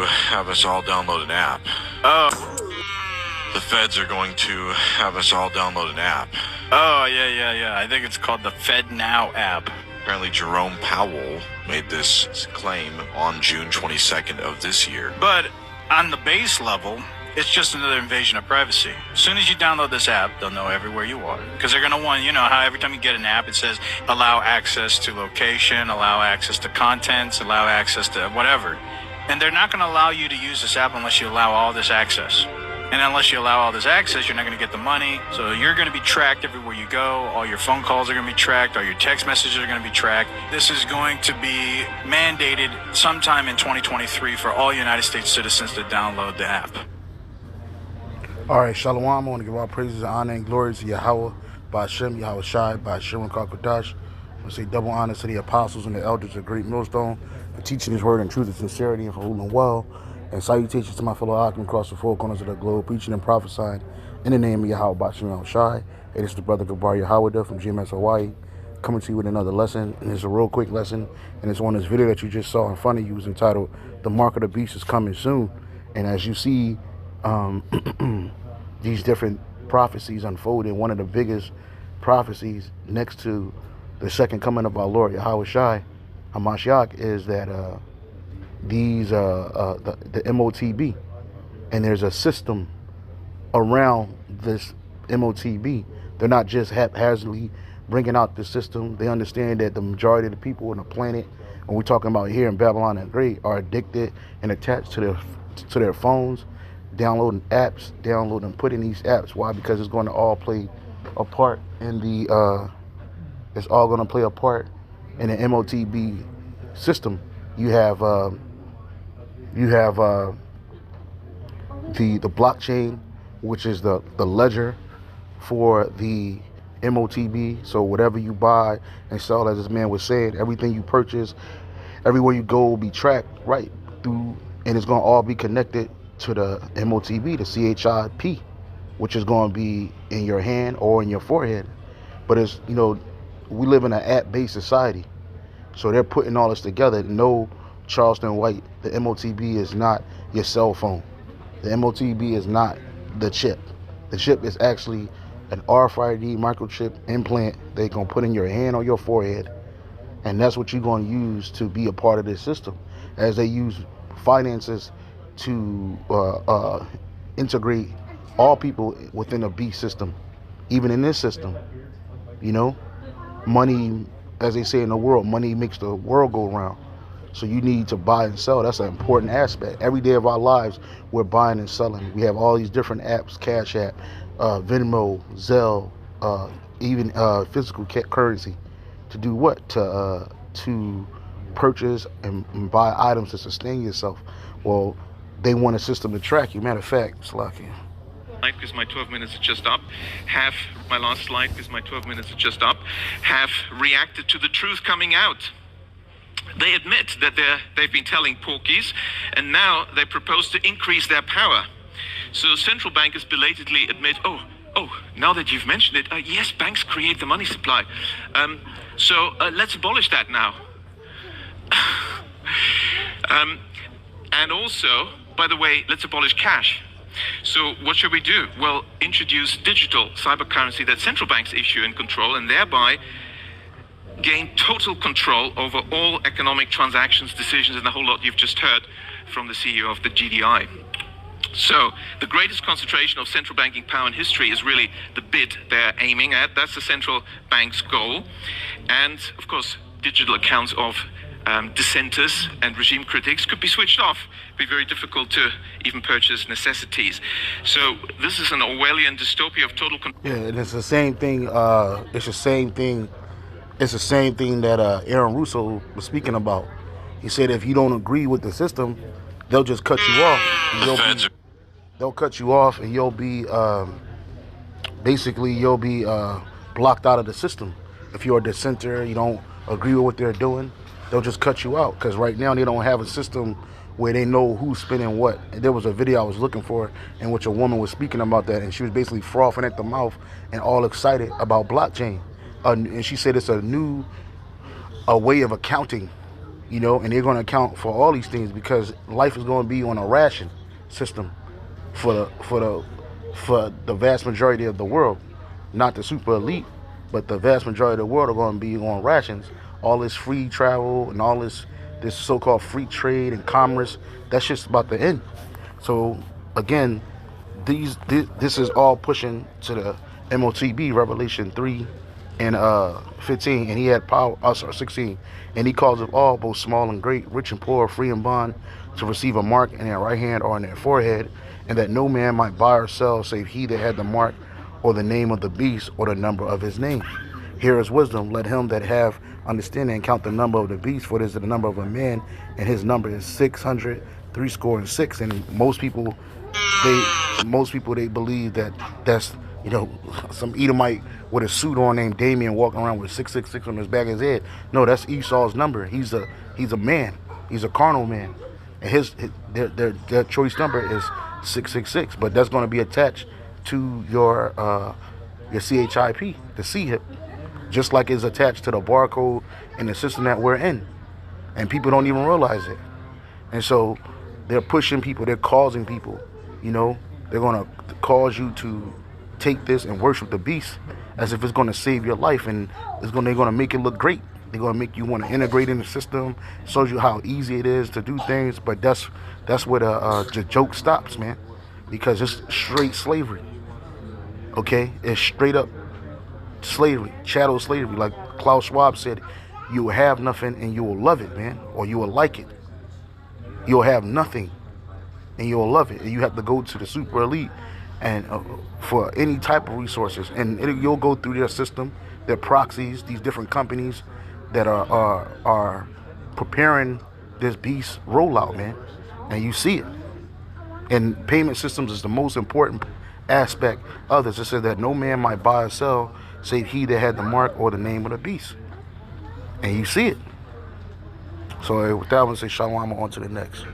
have us all download an app. Oh. The feds are going to have us all download an app. Oh, yeah. I think it's called the Fed Now app. Apparently Jerome Powell made this claim on June 22nd of this year. But on the base level, it's just another invasion of privacy. As soon as you download this app, they'll know everywhere you are. Because they're going to want, you know how every time you get an app, it says allow access to location, allow access to contents, allow access to whatever. And they're not going to allow you to use this app unless you allow all this access. And unless you allow all this access, you're not going to get the money. So you're going to be tracked everywhere you go. All your phone calls are going to be tracked. All your text messages are going to be tracked. This is going to be mandated sometime in 2023 for all United States citizens to download the app. All right, Shalom. I want to give all praises, honor, and glory to Yahweh, Ba'Shem, Yahweh Shai, Ba'Shem, and Kakadash. I want to say double honor to the apostles and the elders of Great Millstone for teaching his word in truth and sincerity and for ruling well. And salutations to my fellow Akim across the four corners of the globe, preaching and prophesying in the name of Yahweh, Ba'Shem, Yahweh Shai. Hey, this is the brother Gabar Yahweh from GMS Hawaii, coming to you with another lesson. And it's a real quick lesson, and it's on this video that you just saw in front of you. Is entitled "The Mark of the Beast is Coming Soon." And as you see, these different prophecies unfolding. One of the biggest prophecies next to the second coming of our Lord Yahweh Shai Hamashiach is that the MOTB, and there's a system around this MOTB. They're not just haphazardly bringing out the system. They understand that the majority of the people on the planet, and we're talking about here in Babylon and Great, are addicted and attached to their phones, downloading apps, putting these apps. Why? Because it's going to all play a part in the it's all going to play a part in the MOTB system. You have the blockchain, which is the ledger for the MOTB. So whatever you buy and sell, as this man was saying, everything you purchase, everywhere you go will be tracked right through, and it's going to all be connected to the MOTB, the CHIP, which is going to be in your hand or in your forehead. But it's, we live in an app-based society, so they're putting all this together. No, Charleston White, the MOTB is not your cell phone. The MOTB is not the chip. The chip is actually an RFID microchip implant they're going to put in your hand or your forehead, and that's what you're going to use to be a part of this system, as they use finances to integrate all people within a beast system. Even in this system, money, as they say in the world, money makes the world go round. So you need to buy and sell. That's an important aspect. Every day of our lives, we're buying and selling. We have all these different apps: Cash App, Venmo, Zelle, even physical currency. To do what? To purchase and buy items to sustain yourself. Well, they want a system to track you. Matter of fact, Slaki. Because my 12 minutes are just up, my last slide because my 12 minutes are just up, have reacted to the truth coming out. They admit that they've been telling porkies, and now they propose to increase their power. So central bankers belatedly admit, oh, now that you've mentioned it, yes, banks create the money supply. So let's abolish that now. And also, by the way, let's abolish cash. So what should we do? Well, introduce digital cyber currency that central banks issue and control, and thereby gain total control over all economic transactions, decisions, and the whole lot you've just heard from the CEO of the GDI. So the greatest concentration of central banking power in history is really the bid they're aiming at. That's the central bank's goal. And of course, digital accounts of dissenters and regime critics could be switched off. It'd be very difficult to even purchase necessities. So this is an Orwellian dystopia of total control. Yeah, and it's the same thing. It's the same thing that Aaron Russo was speaking about. He said if you don't agree with the system, they'll just cut you off. They'll cut you off, and you'll be blocked out of the system. If you're a dissenter, you don't agree with what they're doing, they'll just cut you out. Because right now they don't have a system where they know who's spending what. And there was a video I was looking for in which a woman was speaking about that, and she was basically frothing at the mouth and all excited about blockchain. And she said it's a way of accounting you know, and they're going to account for all these things because life is going to be on a ration system for the vast majority of the world, not the super elite, but the vast majority of the world are going to be on rations. All this free travel and all this so-called free trade and commerce, that's just about to end. So again, this is all pushing to the MOTB, Revelation 3 and 15, and he had power, 16, and he calls it all, both small and great, rich and poor, free and bond, to receive a mark in their right hand or in their forehead, and that no man might buy or sell save he that had the mark or the name of the beast or the number of his name. Here is wisdom. Let him that have understanding count the number of the beast, for it is the number of a man, and his number is 666. And most people they believe that that's, you know, some Edomite with a suit on named Damien walking around with 666 on his back of his head. No, that's Esau's number. He's a man. He's a carnal man, and their choice number is 666. But that's going to be attached to your CHIP, the CHIP, just like it's attached to the barcode in the system that we're in, and people don't even realize it. And so they're pushing people, they're causing people, you know, they're going to cause you to take this and worship the beast as if it's going to save your life, and they're going to make it look great. They're going to make you want to integrate in the system, shows you how easy it is to do things. But that's where the joke stops, man, because it's straight slavery. Okay, it's straight up slavery, chattel slavery. Like Klaus Schwab said, you will have nothing and you will love it, man, or you will like it. You'll have nothing and you'll love it, and you have to go to the super elite and for any type of resources, and you'll go through their system, their proxies, these different companies that are preparing this beast rollout, man, and you see it. And payment systems is the most important aspect of this. It says that no man might buy or sell save he that had the mark or the name of the beast, and you see it. So with that, I want to say shalom, on to the next.